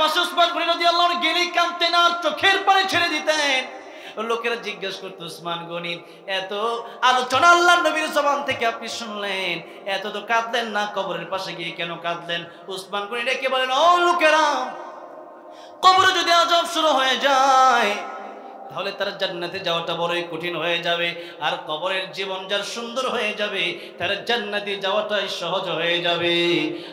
পাশে উসমান গনি রাদিয়াল্লাহু আনহু গেলেই কাঁদতেন আর চোখের পানি ছেড়ে দিতেন। লোকেরা জিজ্ঞেস করতো, উসমান গনি এত আলোচনা আল্লাহর নবীর জবান থেকে আপনি শুনলেন, এত তো কাঁদলেন না, কবরের পাশে গিয়ে কেন কাঁদলেন? উসমান গনি ডেকে বলেন, ও লোকেরা, কবরে যদি আযাব শুরু হয়ে যায় তাহলে তার জান্নাতে যাওয়াটা বড়ই কঠিন হয়ে যাবে, আর কবরের জীবন যার সুন্দর হয়ে যাবে তার জান্নাতে যাওয়াটাই সহজ হয়ে যাবে।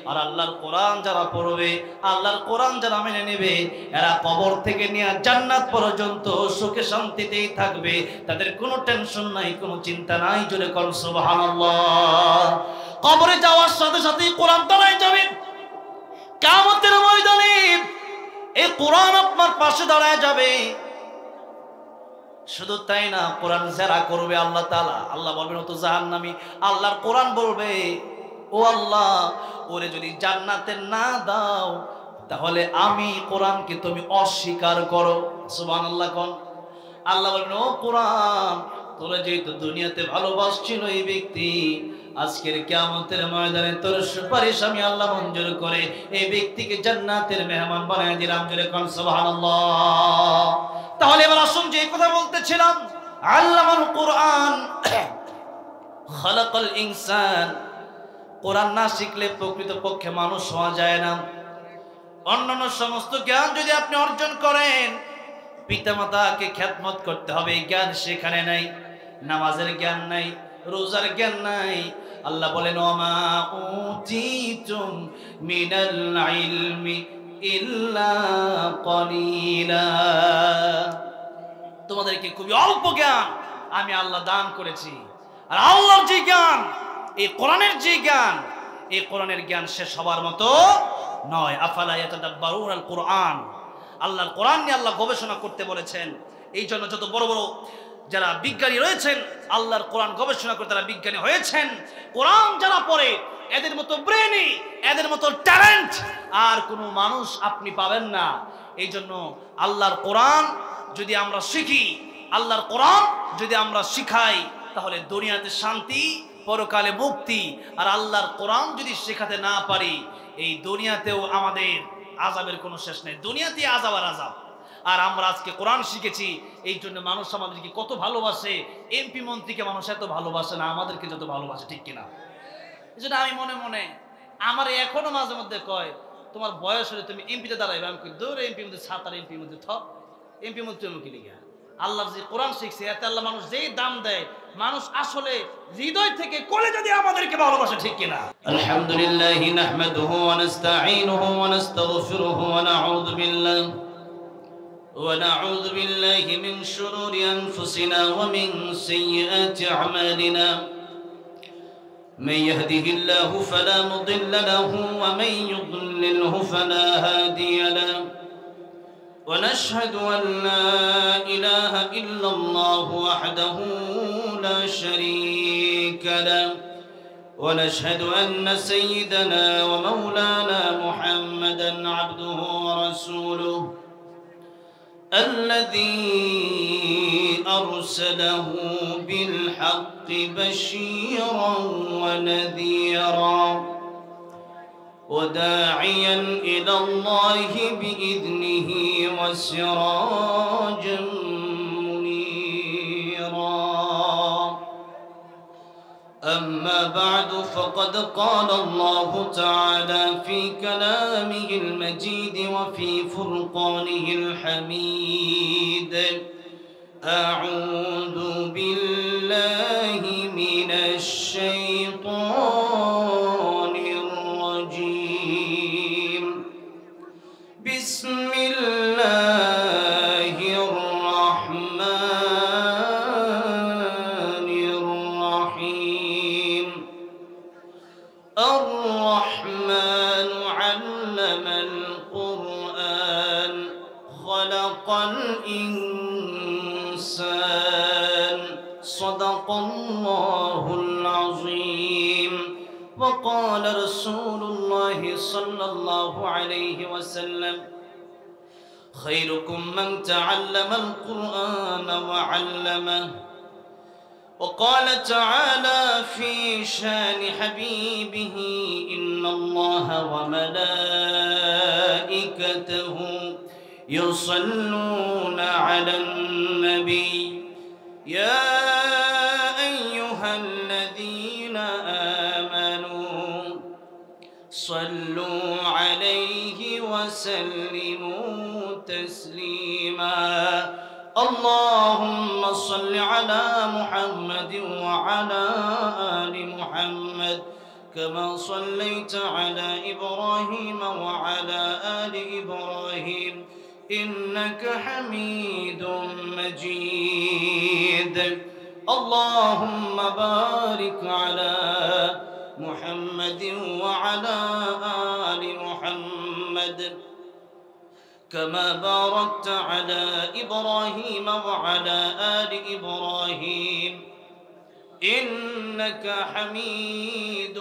আর আল্লাহর কোরআন যারা পড়বে, আল্লাহর কোরআন যারা মেনে নেবে, এরা কবর থেকে নিয়ে জান্নাত পর্যন্ত সুখে শান্তিতেই থাকবে, তাদের কোনো টেনশন নাই, কোনো চিন্তা নাই। জোরে কর সুবহানাল্লাহ। কবরে যাওয়ার সাথে সাথেই কোরআন দাঁড়ায় যাবে। কিয়ামতের ময়দানে এই কোরআন আপনার পাশে দাঁড়ায় যাবে। শুধু তাই না, কোরআন যারা করবে আল্লাহ তাআলা, আল্লাহ বলবেন ও তো জাহান্নামী, আল্লাহর কোরআন বলবে, ও আল্লাহ, ওরে যদি জান্নাতে না দাও তাহলে আমি কোরআনকে তুমি অস্বীকার করো। সুবহানাল্লাহ কোন। আল্লাহ বলবেন, ও কোরআন, তোরা যেহেতু দুনিয়াতে ভালোবাসছিল এই ব্যক্তি, আজকের কিয়ামতের ময়দানে তোর সুপারিশ আমি আল্লাহ মঞ্জুর করে এই ব্যক্তিকে জান্নাতের মেহমান বানায় দিলাম। জোরে কোন সুবহানাল্লাহ। তাহলে এবার আসুন, যে কথা বলতেছিলাম, আল্লামাল কোরআন খালাকাল ইনসান। কোরআন না শিখলে প্রকৃতপক্ষে মানুষ হওয়া যায় না। অন্যান্য সমস্ত জ্ঞান যদি আপনি অর্জন করেন, পিতামাতাকে খেদমত করতে হবে, এই জ্ঞান সেখানে নাই। নামাজের জ্ঞান নাই, রোজার জ্ঞান নাই। আল্লাহ বলেন, ওমা উতিতুম মিনাল ইলমি ইল্লা কলিলা। তোমাদেরকে খুবই অল্প জ্ঞান আমি আল্লাহ দান করেছি। আর আল্লাহর যে জ্ঞান, এই কোরআনের যে জ্ঞান, এই কোরআনের জ্ঞান শেষ হবার মতো নয়। আফালা ইয়াতাদাব্বারুনাল কোরআন। আল্লাহর কোরআন নিয়ে আল্লাহ গবেষণা করতে বলেছেন। এই জন্য যত বড় বড় যারা বিজ্ঞানী রয়েছেন, আল্লাহর কোরআন গবেষণা করে তারা বিজ্ঞানী হয়েছেন। কোরআন যারা পড়ে, এদের মতো ব্রেনি, এদের মতো ট্যালেন্ট আর কোনো মানুষ আপনি পাবেন না। এই জন্য আল্লাহর কোরআন যদি আমরা শিখি, আল্লাহর কোরআন যদি আমরা শিখাই, তাহলে দুনিয়াতে শান্তি, পরকালে মুক্তি। আর আল্লাহর কোরআন যদি শেখাতে না পারি, এই দুনিয়াতেও আমাদের আযাবের কোনো শেষ নেই। দুনিয়াতে আযাব আর আযাব। আর আমরা আজকে কোরআন শিখেছি, এই জন্য মানুষ আমাদেরকে কত ভালোবাসে। এমপি মন্ত্রীকে মানুষ এত ভালোবাসে না আমাদেরকে যত ভালোবাসে, ঠিক কিনা? এই জন্য আমি মনে মনে আমার এখনো মাঝে মধ্যে কয়, তোমার বয়স হলে তুমি এমপিতে দাঁড়াইবে। আমি কই, দূর এমপির মধ্যে ছাত আর এমপির মধ্যে থপ, এমপি মন্ত্রী মুখে লিখা। আল্লাহর যে কোরআন শিখছে, এতে আল্লাহ মানুষ যেই দাম দেয়, মানুষ আসলে হৃদয় থেকে কলেজা দিয়ে আমাদেরকে ভালোবাসে, ঠিক কিনা? আলহামদুলিল্লাহি নাহমাদুহু ওয়া নাস্তাঈনুহু ওয়া নাস্তাগফিরুহু ওয়া নাউযু বিল্লাহি মিন শুরুরি আনফুসিনা ওয়া মিন সাইয়্যাতি আমালিনা। من يهده الله فلا مضل له ومن يضلله فلا هادي له ونشهد أن لا إله إلا الله وحده لا شريك له ونشهد أن سيدنا ومولانا محمدا عبده ورسوله الذي أرسله بالحق بشيرا ونذيرا وداعيا إلى الله بإذنه وسراجا منيرا. أما بعد فقد قال الله تعالى في كلامه المجيد وفي فرقانه الحميد: أعوذ بالله من الشيطان الرجيم. بسم الله الرحمن الرحيم. الرحمن علم القرآن خلق الإنسان. صدق الله العظيم. وقال رسول الله صلى الله عليه وسلم: خيركم من تعلم القرآن وعلمه وقال تعالى في شان حبيبه إن الله وملائكته يصلون على النبي يا أيها الذين آمنوا صلوا عليه وسلموا تسليما اللهم صل على محمد وعلى آل محمد كما صليت على إبراهيم وعلى آل إبراهيم إنك حميد مجيد اللهم بارك على محمد وعلى آل محمد كما باركت على إبراهيم وعلى آل إبراهيم إنك حميد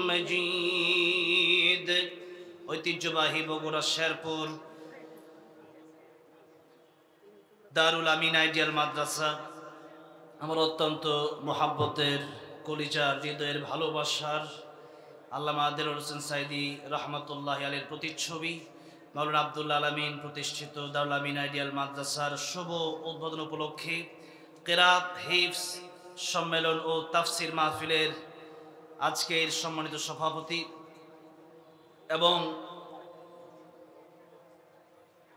مجيد ঐতিহ্যবাহী বগুড়া শেরপুর দারুল আমিন আইডিয়াল মাদ্রাসা আমার অত্যন্ত মোহাব্বতের কলিজার হৃদয়ের ভালোবাসার আল্লামা দেলোয়ার হোসেন সাইদি রহমতুল্লাহ আলাইহির প্রতিচ্ছবি মাওলানা আব্দুল আলামিন প্রতিষ্ঠিত দারুল আমিন আইডিয়াল মাদ্রাসার শুভ উদ্বোধন উপলক্ষে কিরাত হিফজ সম্মেলন ও তাফসির মাহফিলের আজকের সম্মানিত সভাপতি এবং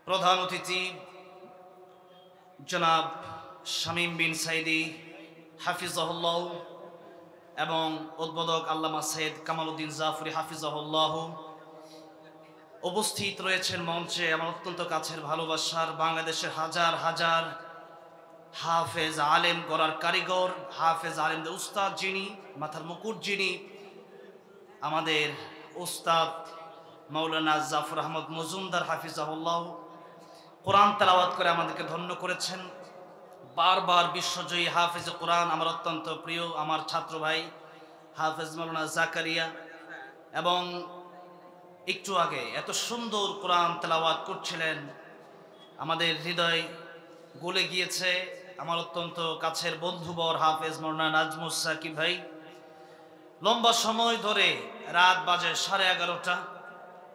প্রধান অতিথি জনাব শামীম বিন সাইদি হাফিজাহুল্লাহ এবং উদ্বোধক আল্লামা সৈয়দ কামালউদ্দিন জাফরি হাফিজাহুল্লাহ উপস্থিত রয়েছেন মঞ্চে আমার অত্যন্ত কাছের ভালোবাসার বাংলাদেশের হাজার হাজার হাফেজ আলেম গড়ার কারিগর হাফেজ আলেমদের উস্তাদ যিনি মাথার মুকুট যিনি আমাদের উস্তাদ মাওলানা জাফর আহমদ মজুমদার হাফিজাহুল্লাহ কোরআন তেলাওয়াত করে আমাদেরকে ধন্য করেছেন বারবার বিশ্বজয়ী হাফেজ কোরআন আমার অত্যন্ত প্রিয় আমার ছাত্র ভাই হাফেজ মাওলানা জাকারিয়া এবং একটু আগে এত সুন্দর কোরআন তেলাওয়াত করছিলেন আমাদের হৃদয় গলে গিয়েছে আমার অত্যন্ত কাছের বন্ধুবর হাফেজ মাওলানা নাজমুস সাকিব ভাই লম্বা সময় ধরে রাত বাজে 11:30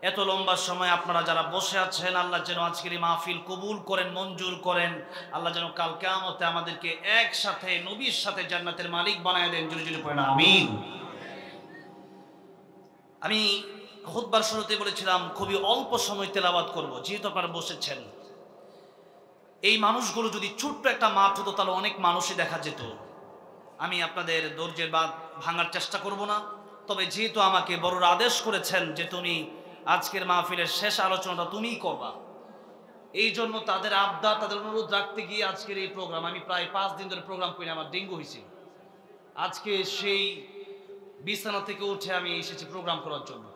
এত লম্বা সময় আপনারা যারা বসে আছেন আল্লাহ যেন আজকের এই মাহফিল কবুল করেন মঞ্জুর করেন আল্লাহ যেন কাল কিয়ামতে আমাদেরকে একসাথে নবীর সাথে জান্নাতের মালিক বানায় দেন জোরে জোরে পড়েন আমিন আমি খুতবার শুরুতে বলেছিলাম খুবই অল্প সময় তেলাওয়াত করব যেহেতু আপনারা বসেছেন এই মানুষগুলো যদি ছোট্ট একটা মাঠ হতো তাহলে অনেক মানুষই দেখা যেত আমি আপনাদের ধৈর্যের বাঁধ ভাঙার চেষ্টা করব না তবে যেহেতু আমাকে বড়রা আদেশ করেছেন যে তুমি আজকের মাহফিলের শেষ আলোচনাটা তুমিই করবা এই জন্য তাদের আবদার তাদের অনুরোধ রাখতে গিয়ে আজকের এই প্রোগ্রাম আমি প্রায় 5 দিন ধরে প্রোগ্রাম করি আমার ডেঙ্গু হয়েছিল আজকে সেই বিছানা থেকে উঠে আমি এসেছি প্রোগ্রাম করার জন্য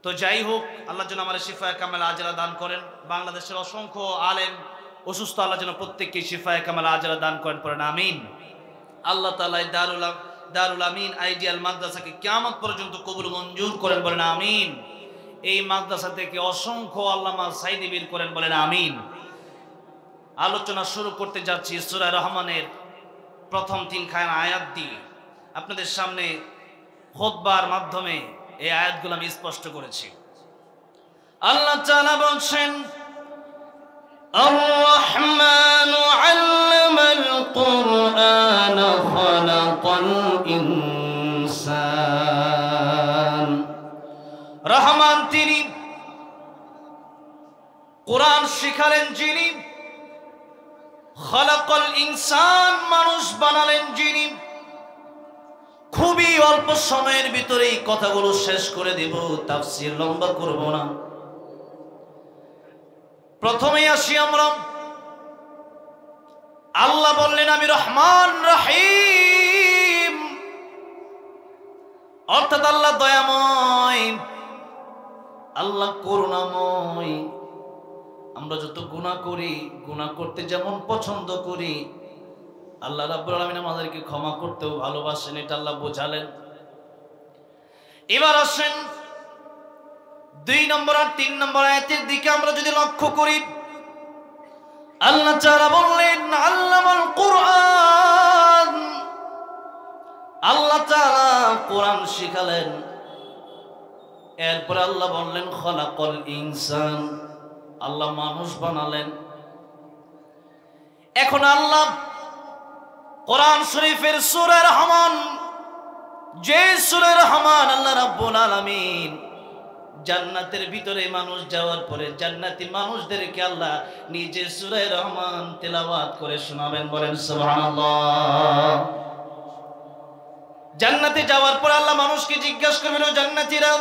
তো যাই হোক আল্লাহ যেন আমার শিফায়ে কামেল আজলা দান করেন বাংলাদেশের অসংখ্য আলেম অসুস্থ আল্লাহ যেন প্রত্যেককে শিফায়ে কামেল আজলা দান করেন পড়েন আমিন আল্লাহ তাআলা দারুল আমিন আইডিয়াল মাদ্রাসাকে কিয়ামত পর্যন্ত কবুল মঞ্জুর করেন বলেন আমিন এই মাদ্রাসা থেকে অসংখ্য আল্লামা সাইদি বীর করেন বলেন আমিন আলোচনা শুরু করতে যাচ্ছি সূরা রহমানের প্রথম 3 খানা আয়াত দিয়ে আপনাদের সামনে খুতবার মাধ্যমে এই আয়াতগুলো আমি স্পষ্ট করেছি আল্লাহ তাআলা বলেন আর-রহমানু আল্লামাল কুরআন খালাকাল ইনসান রহমান তিনি কোরআন শিখালেন যিনি খালাকাল ইনসান মানুষ বানালেন যিনি খুবই অল্প সময়ের ভিতরে এই কথাগুলো শেষ করে দেব তাফসীর লম্বা করব না প্রথমেই আসি আমরা আল্লাহ বললেন আমি রহমান রহিম অর্থাৎ আল্লাহ দয়াময় আল্লাহ করুণাময় আমরা যত গুনাহ করি গুনাহ করতে যেমন পছন্দ করি আল্লাহ রাব্বুল আলামিন আমাদেরকে ক্ষমা করতেও ভালোবাসেন এটা আল্লাহ বোঝালেন এবার আসেন 2 নম্বর আর 3 নম্বর আয়াতের দিকে আমরা যদি লক্ষ্য করি আল্লাহ তাআলা বললেন আল্লামাল কুরআন আল্লাহ তাআলা কোরআন শিখালেন। এরপরে আল্লাহ বললেন খলাকল ইনসান, আল্লাহ মানুষ বানালেন। এখন আল্লাহ কোরআন শরীফের সূরা রহমান, যে সূরা রহমান আল্লাহ রাব্বুল আলামিন জান্নাতের ভিতরে মানুষ যাওয়ার পরে জান্নাতি মানুষদেরকে আল্লাহ নিজে সূরা রহমান তেলাওয়াত করে শোনাবেন। বলেন সুবহানাল্লাহ। জান্নাতে যাওয়ার পর আল্লাহ মানুষকে জিজ্ঞাসা করবেন, ও জান্নাতীরা,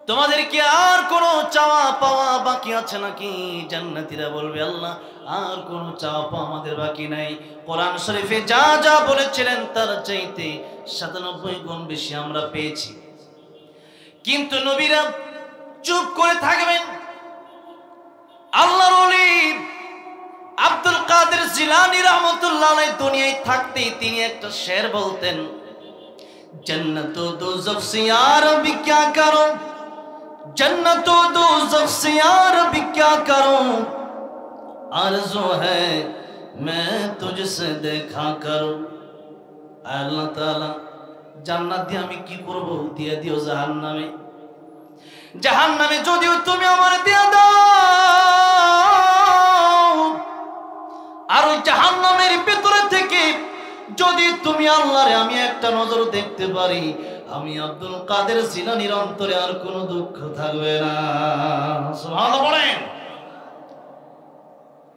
তোমাদের কি আর কোনো চাওয়া পাওয়া বাকি আছে নাকি? জান্নাতীরা বলবে, আল্লাহ আর কোনো চাওয়া পাওয়া আমাদের বাকি নাই। কোরআন শরীফে যা যা বলেছিলেন তার চাইতে ৯৭ গুণ বেশি আমরা পেয়েছি। কিন্তু নবীরা চুপ করে থাকবেন। আল্লাহর ওলি আব্দুল কাদের জিলানী রাহমাতুল্লাহ আলাইহি দুনিয়ায় থাকতে তিনি একটা শের বলতেন, जन्नत दोज़ख से यार भी क्या करूं, जन्नत दोज़ख से यार भी क्या करूं, आरज़ू है मैं तुझसे देखा करूं। আল্লাহ তাআলা জান্নাত দিয়ে আমি কি করব? দিয়ে দিও জাহান্নামে। জাহান্নামে যদিও তুমি আমার দিয়ে দাও, আর ওই জাহান্নামের ভিতরে থেকে যদি তুমি আল্লাহরে আমি একটা নজর দেখতে পারি, আমি আব্দুল কাদের জিলানীর অন্তরে আর কোনো দুঃখ থাকবে না। সুবহানাল্লাহ বলেন।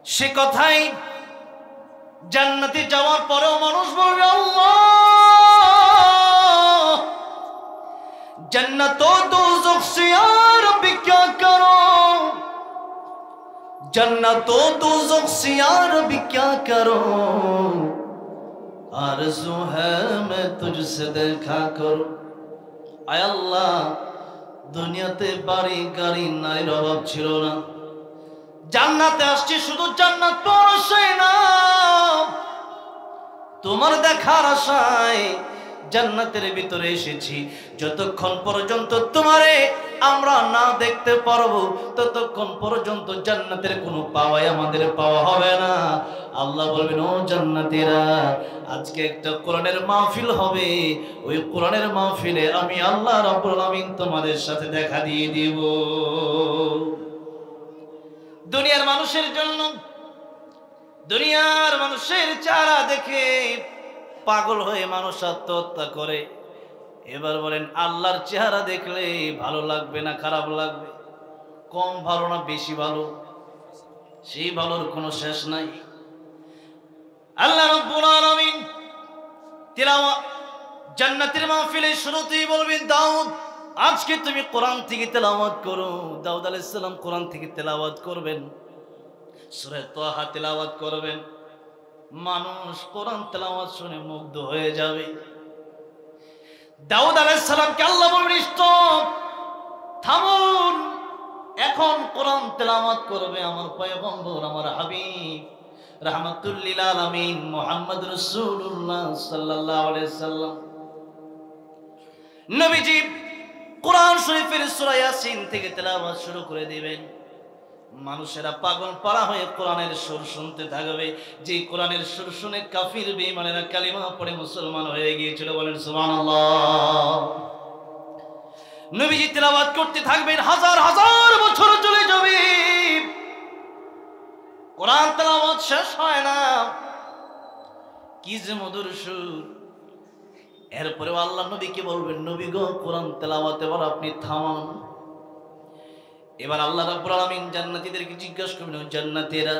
সে কথাই জান্নাতে যাওয়ার পরেও মানুষ বলবে, আল্লাহ जन्नत दोज़ख से यार भी क्या करूं, जन्नत दोज़ख से यार भी क्या करूं, आरज़ू है मैं तुझसे देखा करूं। आय अल्लाह दुनियाते बाड़ी गाड़ी नाइर अभाव छिलो ना, জান্নাতে আসছি শুধু জান্নাত পাওয়ার আশায় না, তোমার দেখার আশায় জান্নাতের ভিতরে এসেছি। যতক্ষণ পর্যন্ত তোমারে আমরা না দেখতে পারবো ততক্ষণ পর্যন্ত জান্নাতের কোনো পাওয়াই আমাদের পাওয়া হবে না। আল্লাহ বলবেন, ও জান্নাতীরা, আজকে একটা কোরআনের মাহফিল হবে, ওই কোরআনের মাহফিলে আমি আল্লাহ রাব্বুল আলামিন তোমাদের সাথে দেখা দিয়ে দিব। দুনিয়ার মানুষের জন্য, দুনিয়ার মানুষের চেহারা দেখে পাগল হয়ে মানুষ আত্মহত্যা করে। এবার বলেন, আল্লাহর চেহারা দেখলে ভালো লাগবে না খারাপ লাগবে? কম ভালো না বেশি ভালো? সেই ভালোর কোনো শেষ নাই। আল্লাহ রাব্বুল আলামিন তিলাওয়াত জান্নাতের মাহফিলে শুরুতেই বলবেন, দাউদ আজকে তুমি কোরআন থেকে তেলাওয়াত করো। দাউদ আলাইহিস সালাম কোরআন থেকে তেলাওয়াত করবেন, সূরা তাহা তেলাওয়াত করবেন। মানুষ কোরআন তেলাওয়াত শুনে মুগ্ধ হয়ে যাবে। দাউদ আলাইহিস সালামকে আল্লাহ বলবেন, স্টপ, থামুন, এখন কোরআন তেলাওয়াত করবে আমার পয়গম্বর, আমার হাবিব রাহমাতুল লিল আলামিন মুহাম্মদ রাসূলুল্লাহ সাল্লাল্লাহু আলাইহি সাল্লাম। নবীজি কোরআন শরীফের সূরা ইয়াসিন থেকে তেলাওয়াত শুরু করে দিবেন। মানুষেরা পাগল পাড়া হয়ে কোরআনের সুর শুনতে থাকবে। যে কোরআনের সুর শুনে কাফির বেঈমানেরা কালিমা পড়ে মুসলমান হয়ে গিয়েছিল। বলেন সুবহানাল্লাহ। নবীজি তেলাওয়াত করতে থাকবেন, হাজার হাজার বছর চলে যাবে, কোরআন তেলাওয়াত শেষ হয় না। কি যে মধুর সুর। এরপরেও আল্লাহ নবীকে বলবেন, নবী গো কোরআন তেলাওয়াত এবার আপনি থামান। এবার আল্লাহ রাব্বুল আলামিন জান্নাতীদেরকে জিজ্ঞাসা করবেন, জান্নাতীরা,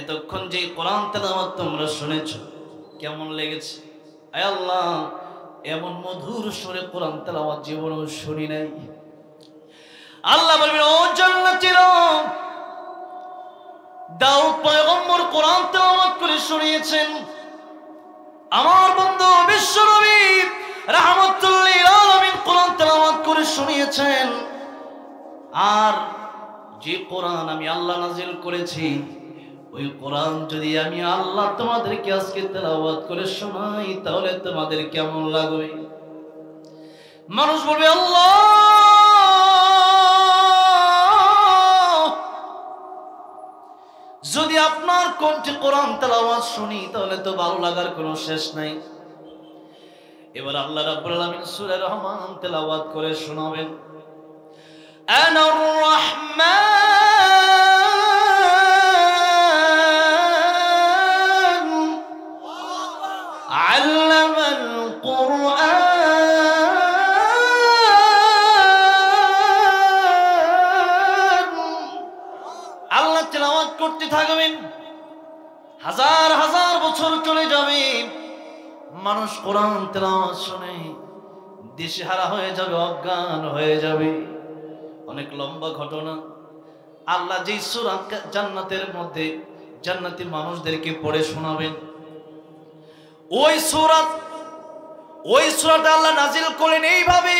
এতক্ষণ যে কোরআন তেলাওয়াত তোমরা শুনেছো কেমন লেগেছে? আয় আল্লাহ, এমন মধুর সুরে কোরআন তেলাওয়াত জীবনেও শুনি নাই। আল্লাহ বলবেন, ও জান্নাতীরা, দাউদ পয়গম্বর কোরআন তেলাওয়াত করে শুনিয়েছেন, আমার বন্ধু বিশ্বনবী রাহমাতুল লিল আলামিন কোরআন তেলাওয়াত করে শুনিয়েছেন। আর যে কোরআন আমি আল্লাহ নাজিল করেছি, ওই কোরআন যদি আমি আল্লাহ তোমাদেরকে আজকে তেলাওয়াত করে শোনাই তাহলে তোমাদের কেমন লাগবে? মানুষ বলবে, আল্লাহ যদি আপনার কণ্ঠে কোরআন তেলাওয়াত শুনি তাহলে তো ভালো লাগার কোনো শেষ নাই। এবার আল্লাহ রাব্বুল আলামিন সূরা রহমান তেলাওয়াত করে শোনাবেন। আনার রহমান আল্লামাল কুরআন। আল্লাহ তেলাওয়াত করতে থাকবেন, হাজার হাজার বছর চলে যাবে, মানুষ কোরআন তেলাওয়াত শুনে দিশেহারা হয়ে যাবে, অজ্ঞান হয়ে যাবে। অনেক লম্বা ঘটনা। আল্লাহ যেই সূরা জান্নাতের মধ্যে জান্নাতি মানুষদেরকে পড়ে শোনাবেন, ওই সূরাটা আল্লাহ নাজিল করেন এইভাবে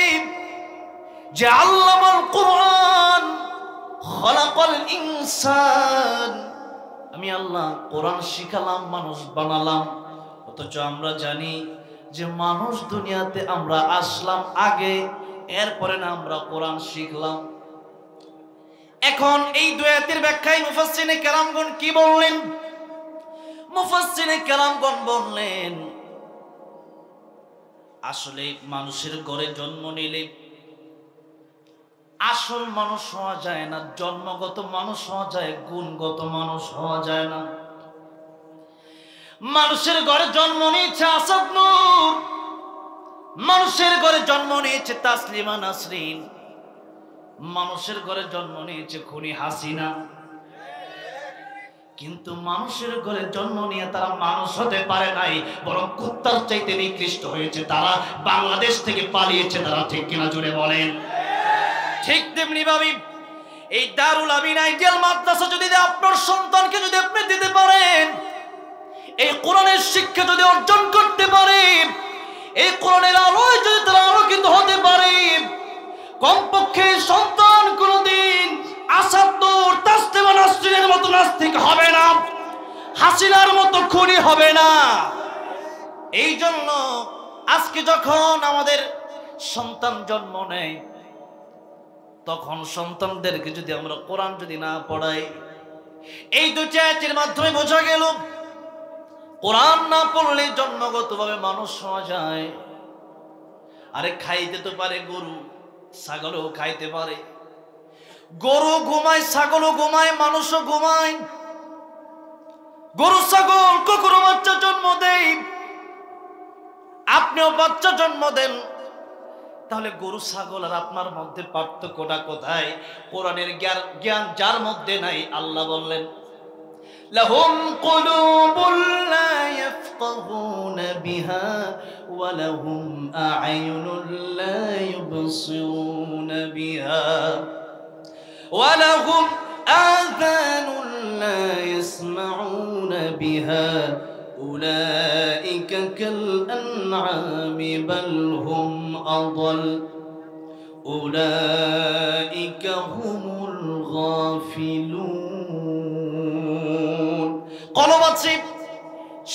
যে আল্লামাল কুরআন খালাকাল ইনসান। আমি আল্লাহ কোরআন শিখালাম, মানুষ বানালাম। অথচ আমরা জানি যে মানুষ দুনিয়াতে আমরা আসলাম আগে, এরপরে না আমরা কোরআন শিখলাম। এখন এই দুই আয়াতের ব্যাখ্যায় মুফাসসিরিনে কেরামগণ কি বললেন? মুফাসসিরিনে কেরামগণ বললেন, আসলে মানুষের ঘরে জন্ম নিলে আসল মানুষ হওয়া যায় না, জন্মগত মানুষ হওয়া যায়, গুণগত মানুষ হওয়া যায় না। মানুষের ঘরে জন্ম নিয়েছে আসাদ নূর, মানুষের ঘরে জন্ম নিয়েছে তাসলিমা নাসরিন, মানুষের ঘরে জন্ম নিয়েছে খুনি হাসিনা। কিন্তু মানুষের ঘরে জন্ম নিয়ে তারা মানুষ হতে পারে নাই, বরং কুত্তার চাইতে নিকৃষ্ট হয়েছে। তারা বাংলাদেশ থেকে পালিয়েছে। তারা ঠিক কিনা জুড়ে বলেন? ঠিক তেমনি ভাবে এই দারুল আমিন আইডিয়াল মাদ্রাসা যদি আপনার সন্তানকে যদি আপনি দিতে পারেন, এই কোরআনের শিক্ষা যদি অর্জন করতে পারে, এই কোরআনের আলোয় যদি তারা আলোকিত হতে পারে, কমপক্ষে সন্তান কোনদিন আসাদ নূর তাসলিমা নাসরিনের মতো নাস্তিক হবে না, হাসিনার মতো খুনি হবে না। এই জন্য আজকে যখন আমাদের সন্তান জন্ম নেয়, তখন সন্তানদেরকে যদি আমরা কোরআন যদি না পড়াই, এই দুটি আয়াতের মাধ্যমে বোঝা গেল কোরআন না পড়লে জন্মগতভাবে মানুষ হওয়া যায়। আরে খাইতে তো পারে গরু, ছাগলও খাইতে পারে। গরু ঘুমায়, ছাগলও ঘুমায়, মানুষও ঘুমায়। গরু ছাগল কুকুরও বাচ্চা জন্ম দেয়, আপনিও বাচ্চা জন্ম দেন। তাহলে গরু ছাগল আর আপনার মধ্যে পার্থক্যটা কোথায়? কোরআনের জ্ঞান যার মধ্যে নাই, আল্লাহ বললেন লাহুম কুলুবুল লা ইয়াফকাহুনা বিহা ওয়া লাহুম আ'য়ুনুল লা ইউবসিরুনা বিহা ওয়া লাহুম আযানুল লা ইয়াসমাউনা বিহা উলাইকা কাল আন'আমি বাল হুম আদাল উলাইকা হুমুল গাফিলুন। কলম আছে,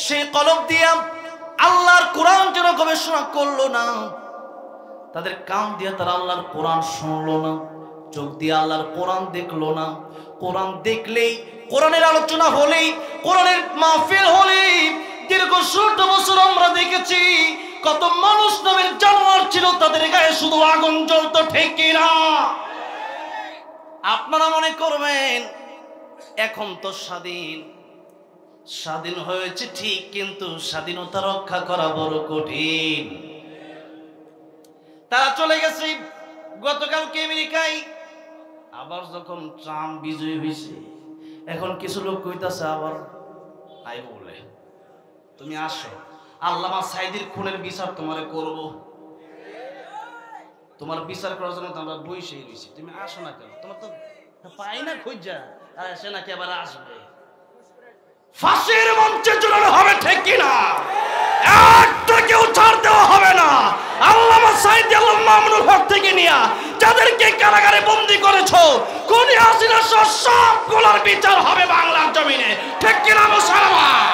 সেই কলম দিয়ে আল্লাহর কোরআন যেন গবেষণা করলো না, তাদের কান দিয়ে তারা আল্লাহর কোরআন শুনলো না, চোখ দিয়ে আল্লাহর কোরআন দেখলো না। কোরআন দেখলেই, কোরআনের আলোচনা হলেই, কোরআনের মাহফিল হলেই দীর্ঘ ১৬ বছর আমরা দেখেছি কত মানুষ নামের জানোয়ার ছিল, তাদের গায়ে শুধু আগুন জ্বলতো। ঠিক কিনা? আপনারা মনে করবেন এখন তো স্বাধীন হয়েছে ঠিক, কিন্তু স্বাধীনতা রক্ষা করা বড় কঠিন। তারা চলে গেছে গতকালকে আমেরিকায়, আবার যখন ট্রাম্প বিজয়ী হয়েছে, এখন কিছু লোক কইতাছে আবার আই বলে তুমি আসো, আল্লামা সাঈদীর খুনের বিচার তোমারে করব। তোমার বিচার করার জন্য আমরা বইসেই রয়েছি, তুমি আসো না কেন? তোমার তো পাই না খুঁজা, সে নাকি আবার আসবে। ফাঁসির মঞ্চে ঝুলানো হবে, ঠিক কিনা? একটা কেউ ছাড় দেওয়া হবে না। আল্লামা সাঈদী, আল্লামা মামুনুল হক থেকে নিয়া যাদেরকে কারাগারে বন্দী করেছো, খুনি হাসিনা সহ সবগুলোর বিচার হবে বাংলার জমিনে। ঠিক কিনা মুসলমান?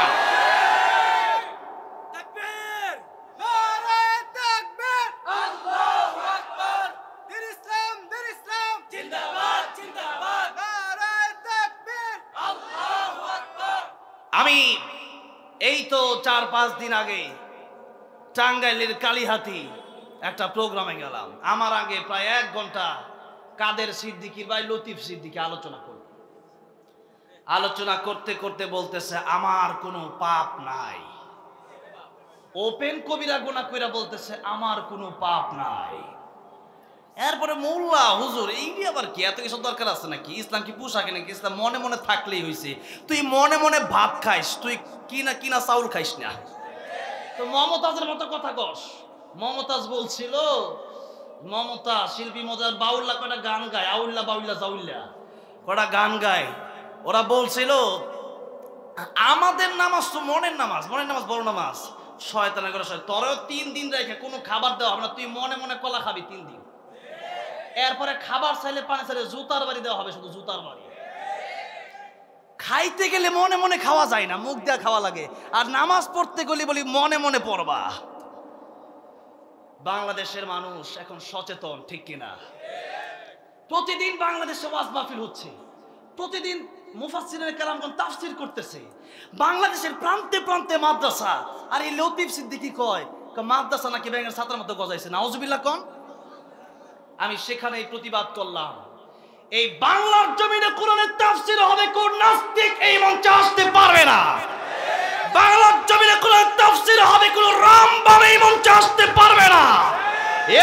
আমি এই তো ৪-৫ দিন আগে টাঙ্গাইলের কালীহাতি একটা প্রোগ্রামে গেলাম। আমার আগে প্রায় 1 ঘন্টা কাদের সিদ্দিকী ভাই লতিফ সিদ্দিকী আলোচনা করল। আলোচনা করতে করতে বলতেছে আমার কোনো পাপ নাই। ওপেন কবিরা গুনাহ কইরা বলতেছে আমার কোনো পাপ নাই। এরপরে মোল্লা হুজুর এই আবার কি এত কিছু দরকার আছে নাকি? ইসলাম কি পোশাকে নাকি? ইসলাম মনে মনে থাকলেই হইছে। তুই মনে মনে ভাত খাইস, তুই কিনা চাউল খাইস না। তো মমতাজের মতো কথা কস। মমতাজ বলছিল, মমতা শিল্পী মজার বাউল্লা কটা গান গায়, আউল্লা বাউল্লা জাউল্লা কটা গান গায়। ওরা বলছিল আমাদের নামাজ তো মনের নামাজ বড় নামাজ। শয়তানের করে তোরেও 3 দিন রেখে কোনো খাবার দেওয়া হবে না, তুই মনে মনে কলা খাবি 3 দিন। এরপরে খাবার চাইলে পানি চাইলে জুতার বাড়ি দেওয়া হবে, শুধু জুতার বাড়ি। খাইতে গেলে মনে মনে খাওয়া যায় না, মুখ দিয়ে খাওয়া লাগে। আর নামাজ পড়তে গেলে বলি মনে মনে পড়বা। বাংলাদেশের মানুষ এখন সচেতন, ঠিক কিনা? প্রতিদিন বাংলাদেশে ওয়াজ মাহফিল হচ্ছে, প্রতিদিন মুফাসসিরিনে কেরামগণ তাফসীর করতেছে। বাংলাদেশের প্রান্তে প্রান্তে মাদ্রাসা। আর এই লতিফ সিদ্দিকী কয় মাদ্রাসা নাকি ব্যাঙের ছাতার মতো গজাইছে। নাউজুবিল্লাহ কোন। আমি সেখানেই প্রতিবাদ করলাম, এই বাংলার জমিনে কোরআনের তাফসীর হবে কোন নাস্তিক এই মঞ্চে আসতে পারবে না। বাংলার জমিনে কোরআনের তাফসীর হবে কোন রামবাম এই মঞ্চে আসতে পারবে না।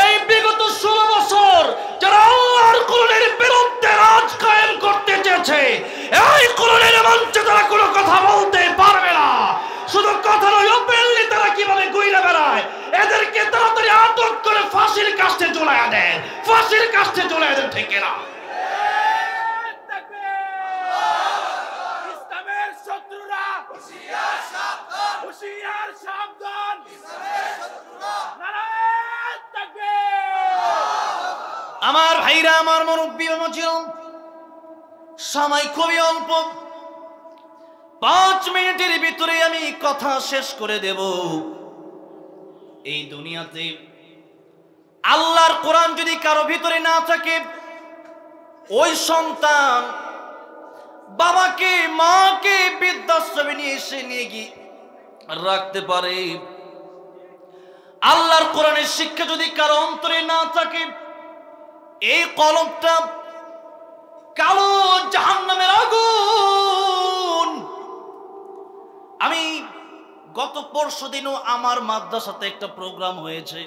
এই বিগত 16 বছর যারা আল্লাহর কোরআনের বিরুদ্ধে রাজ কায়েম করতে চেয়েছে, এই কোরআনের মঞ্চে তারা কোনো কথা বলতে পারবে না। শুধু কথা নয়, ওপেনলি তারা কিভাবে ঘুরে বেড়ায়, এদেরকে তাড়াতাড়ি আটক করে ফাঁসির কাস্টে ঝুলাইয়া দেন, ফাঁসির কাস্টে ঝুলাইয়া দেন, ঠিক না? ইসলামের শত্রুরা হুঁশিয়ার সাবধান, হুঁশিয়ার সাবধান, ইসলামের শত্রুরা নারায়ে তাকবীর। আমার ভাইরা, আমার মুরব্বি ছিল, সময় খুবই অল্প। 5 মিনিটের ভিতরে আমি কথা শেষ করে দেব। এই দুনিয়াতে আল্লাহর কোরআন যদি কারো ভিতরে না থাকে, ওই সন্তান বাবাকে মাকে বৃদ্ধাশ্রমে নিয়ে এসে নিয়ে গিয়ে রাখতে পারে। আল্লাহর কোরআনের শিক্ষা যদি কারো অন্তরে না থাকে, এই কলমটা কালো জাহান্নামের আগুন। আমি গত পরশুদিনও আমার মাদ্রাসাতে একটা প্রোগ্রাম হয়েছে।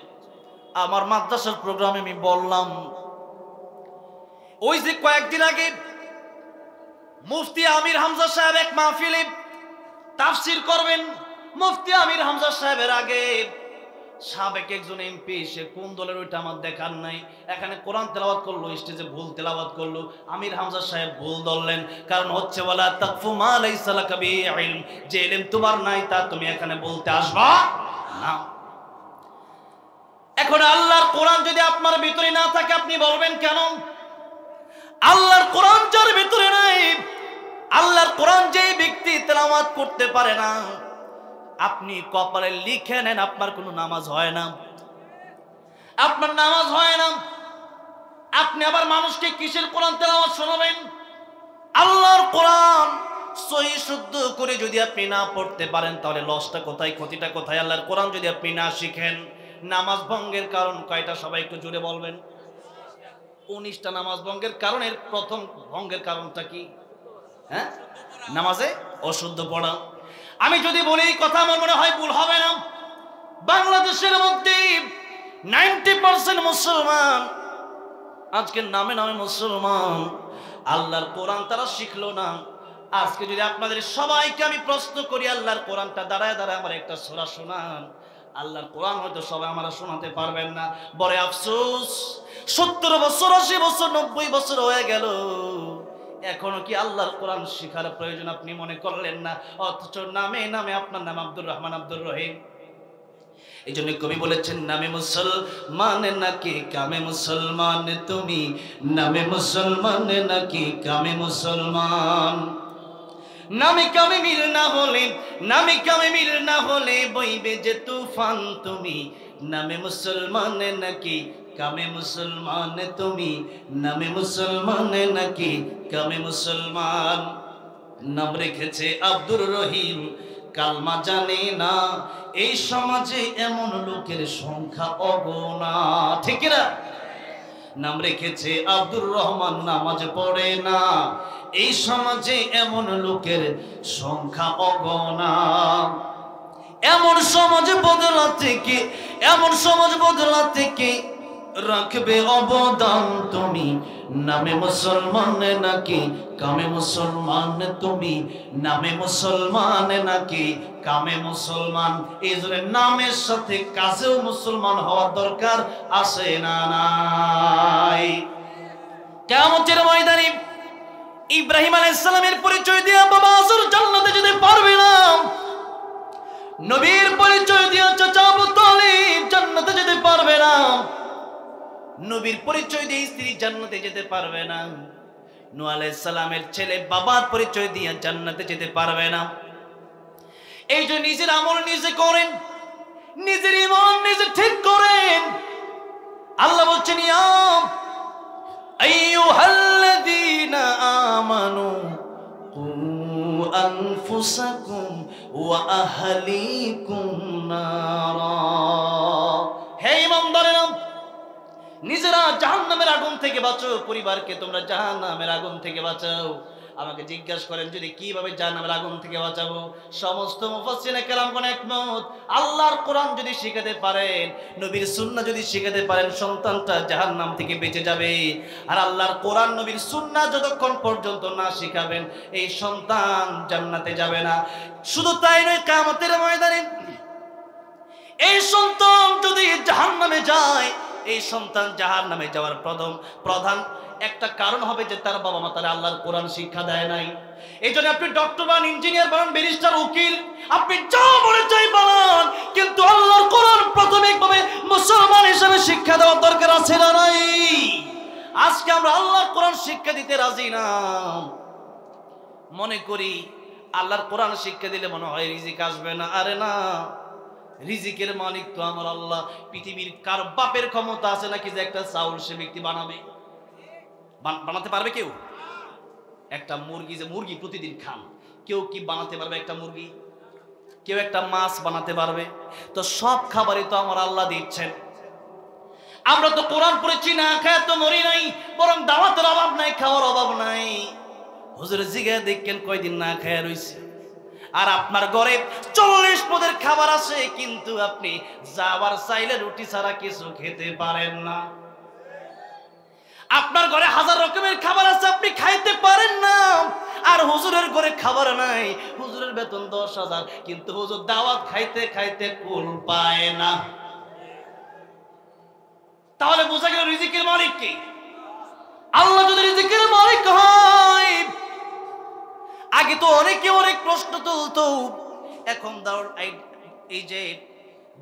আমার মাদ্রাসার প্রোগ্রামে আমি বললাম, ওই যে কয়েকদিন আগে মুফতি আমির হামজা সাহেব এক মাহফিলে তাফসীর করবেন। মুফতি আমির হামজা সাহেবের আগে সাবেক একজন এমপি, সে কোন দলের ওইটা আমার দেখার নাই, এখানে কোরআন তেলাওয়াত করলো, স্টেজে ভুল তেলাওয়াত করলো। আমির হামজা সাহেব ভুল ধরলেন, কারণ হচ্ছে ওয়ালা তাকফু মা লাইসা লাকা বিহি ইলম, যে ইলম তোমার নাই তা তুমি এখানে বলতে আসবা না। এখন আল্লাহর কোরআন যদি আপনার ভিতরে না থাকে, আপনি বলবেন কেন? আল্লাহর কোরআন যার ভিতরে নাই, আল্লাহর কোরআন যেই ব্যক্তি তেলাওয়াত করতে পারে না, আপনি কপালে লিখে নেন আপনার কোনো নামাজ হয় না, আপনার নামাজ হয় না। আপনি আবার মানুষকে কিসের কোরআন তেলাওয়াত শোনাবেন? আল্লাহর কোরআন সহি শুদ্ধ করে যদি আপনি না পড়তে পারেন, তাহলে লসটা কোথায়, ক্ষতিটা কোথায়? আল্লাহর কোরআন যদি আপনি না শিখেন, নামাজ ভঙ্গের কারণ কয়টা সবাই একটু জোরে বলবেন? 19টা নামাজ ভঙ্গের কারণের প্রথম ভঙ্গের কারণটা কি? হ্যাঁ, নামাজে অশুদ্ধ পড়া। আমি যদি বলি এই কথা, আমার মনে হয় ভুল হবে না। বাংলাদেশের মধ্যে 90% মুসলমান আজকে নামে নামে মুসলমান, আল্লাহর কোরআন তারা শিখলো না। আজকে যদি আপনাদের সবাইকে আমি প্রশ্ন করি, আল্লাহর কোরআনটা দাঁড়ায় দাঁড়ায় আমার একটা সূরা শোনান, আল্লাহর কোরআন হয়তো সবাই আমরা শোনাতে পারবেন না। বড় আফসোস, 70 বছর 80 বছর 90 বছর হয়ে গেল, এখনো কি আল্লাহর কোরআন শেখার প্রয়োজন আপনি মনে করলেন না? অথচ নামে নামে আপনার নাম আব্দুর রহমান, আব্দুর রহিম। এই জন্য কবি বলেছেন, নামে মুসলমান নাকি কামে মুসলমান তুমি, নামে মুসলমান নাকি কামে মুসলমান। নামে কামে মিল না হলে, নামে কামে মিল না হলে বইবে যে তুফান তুমি, নামে মুসলমান নাকি কামে মুসলমান তুমি, নামে মুসলমান নাকি কামে মুসলমান। নাম রেখেছে আব্দুর রহিম, কালমা জানে না, এই সমাজে এমন লোকের সংখ্যা অগণা। ঠিক না? নাম রেখেছে আব্দুর রহমান, নামাজ পড়ে না, এই সমাজে এমন লোকের সংখ্যা অগণা। এমন সমাজ বদলাতে কে, এমন সমাজ বদলাতে কে রাখবে অবদান তুমি? নামে মুসলমান নাকি কামে মুসলমান তুমি? নামে মুসলমান নাকি কামে মুসলমান? এই জন্য নামের সাথে কাজেও মুসলমান হওয়ার দরকার আছে না নাই? কিয়ামতের ময়দানে ইব্রাহিম আলাইহিস সালামের পরিচয় দিয়ে বাবা আসর জান্নাতে যেতে পারবে না। নবীর পরিচয় দিয়ে চাচা আবু তালিব জান্নাতে যেতে পারবে না। নবীর পরিচয় দিয়ে স্ত্রী জান্নাতে যেতে পারবে না। নূহ আলাইহিস সালামের ছেলে বাবার পরিচয় দিয়ে জান্নাতে যেতে পারবে না। এই যে নিজের আমল নিজে করেন, নিজের ঈমান নিজে ঠিক করেন। আল্লাহ বলছেন ইয়া আইয়ুহাল্লাযীনা আমানু কু আনফুসাকুম ওয়া আহলিকুম নারা। হে ঈমানদারেরা, নিজেরা জাহান্নামের আগুন থেকে বাঁচো, পরিবারকে তোমরা জাহান্নামের আগুন থেকে বাঁচাও। আমাকে জিজ্ঞাসা করেন যদি কিভাবে জাহান্নামের আগুন থেকে বাঁচাবো, সমস্ত মুফাসসিরে কেরামগণ একমত, আল্লাহর কোরআন যদি শিখাতে পারেন, নবীর সুন্নাহ যদি শিখাতে পারেন, সন্তানটা জাহান্নাম থেকে বেঁচে যাবে। আর আল্লাহর কোরআন নবীর সুন্নাহ যতক্ষণ পর্যন্ত না শিখাবেন, এই সন্তান জান্নাতে যাবে না। শুধু তাই নয়, কিয়ামতের ময়দানে এই সন্তান যদি জাহান্নামে যায়, এই সন্তান জাহান্নামে যাওয়ার প্রধান একটা কারণ হবে যে তার বাবা মা তারা আল্লাহর কোরআন শিক্ষা দেয় নাই। এই জন্য আপনি ডক্টর বান, ইঞ্জিনিয়ার বান, ব্যারিস্টার, উকিল, আপনি যা বলে চাই বানান, কিন্তু আল্লাহর কোরআন প্রাথমিকভাবে মুসলমান হিসেবে শিক্ষা দেওয়ার দরকার আছে না নাই? আজকে আমরা আল্লাহর কোরআন শিক্ষা দিতে রাজি না। মনে করি আল্লাহর কোরআন শিক্ষা দিলে মনে হয় রিজিক আসবে না। আরে না, রিজিকের মালিক তো আমার আল্লাহ। পৃথিবীর কার বাপের ক্ষমতা আছে নাকি যে একটা চাউল সে ব্যক্তি বানাবে? বানাতে পারবে কেউ? একটা মুরগি, যে মুরগি প্রতিদিন খান, কেউ কি বানাতে পারবে একটা মুরগি? কেউ একটা মাছ বানাতে পারবে? তো সব খাবারই তো আমার আল্লাহ দিচ্ছেন। আমরা তো কোরআন পড়েছি, না খায় তো মরি নাই, বরং দাওয়াতের অভাব নাই, খাওয়ার অভাব নাই। হুজুর জিগায় দেখেন কয়দিন না খায় রইছে। আর আপনার ঘরে 40 পদের খাবার আছে, কিন্তু আপনি যাবার চাইলে রুটি ছাড়া কিছু খেতে পারেন না। আপনার ঘরে 1000 রকমের খাবার আছে, আপনি খাইতে পারেন না। আর হুজুরের ঘরে খাবার নাই, হুজুরের বেতন 10,000, কিন্তু হুজুর দাওয়াত খাইতে খাইতে কুল পায় না। তাহলে বোঝা গেল রিজিকের মালিক কে? আল্লাহ যদি রিজিকের মালিক হয়, আগে তো অনেকে অনেক প্রশ্ন তুলতো। এখন এই যে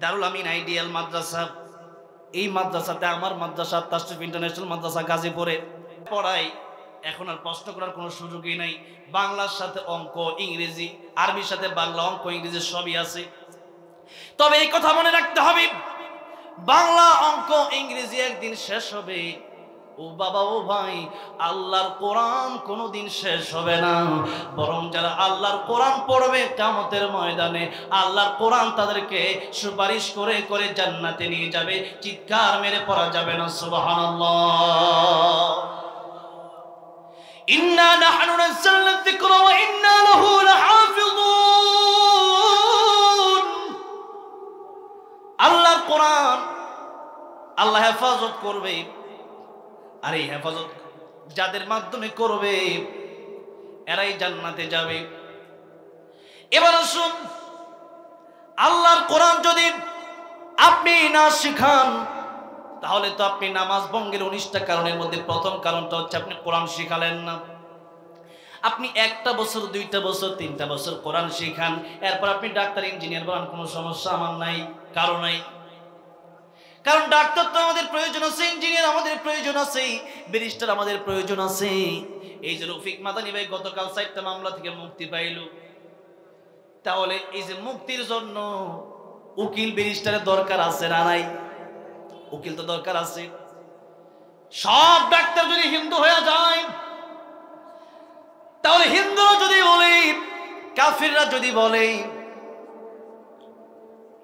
দারুল আমিন আইডিয়াল মাদ্রাসা, এই মাদ্রাসাতে আমার মাদ্রাসা তাশরিফ ইন্টারন্যাশনাল মাদ্রাসা গাজীপুরে পড়াই, এখন আর প্রশ্ন করার কোনো সুযোগই নাই। বাংলার সাথে অঙ্ক, ইংরেজি, আরবির সাথে বাংলা, অঙ্ক, ইংরেজি সবই আছে। তবে এই কথা মনে রাখতে হবে, বাংলা, অঙ্ক, ইংরেজি একদিন শেষ হবে। ও বাবা, ও ভাই, আল্লাহর কোরআন কোনোদিন শেষ হবে না। বরং যারা আল্লাহর কোরআন পড়বে, কিয়ামতের ময়দানে আল্লাহর কোরআন তাদেরকে সুপারিশ করে করে জান্নাতে নিয়ে যাবে। চিৎকার মেরে পড়া যাবে না সুবহানাল্লাহ। ইন্না নাহনু নাযালনা যিকরা ওয়া ইন্না লাহু লাহাফিজুন। আল্লাহর কোরআন আল্লাহ হেফাজত করবে। আর এই হেফাজত যাদের মাধ্যমে করবে, এরাই জান্নাতে যাবে। এবার আসুন, আল্লাহর কোরআন যদি আপনি না শিখান, তাহলে তো আপনি নামাজ ভঙ্গের 19টা কারণের মধ্যে প্রথম কারণটা হচ্ছে আপনি কোরআন শিখালেন না। আপনি 1টা বছর, 2টা বছর, 3টা বছর কোরআন শিখান, এরপর আপনি ডাক্তার, ইঞ্জিনিয়ার বানান, কোনো সমস্যা আমার নাই, কারণ নাই। কারণ ডাক্তার তো আমাদের প্রয়োজন আছে, ইঞ্জিনিয়ার আমাদের প্রয়োজন আছে, ব্যারিস্টার আমাদের প্রয়োজন আছে। এই যে রফিক মাদানী ভাই গতকাল 4টা মামলা থেকে মুক্তি পাইল, তাহলে এই যে মুক্তির জন্য উকিল, ব্যারিস্টারের দরকার আছে না নাই? উকিল তো দরকার আছে। সব ডাক্তার যদি হিন্দু হয়ে যায়, তাহলে হিন্দুরা যদি বলে, কাফিররা যদি বলে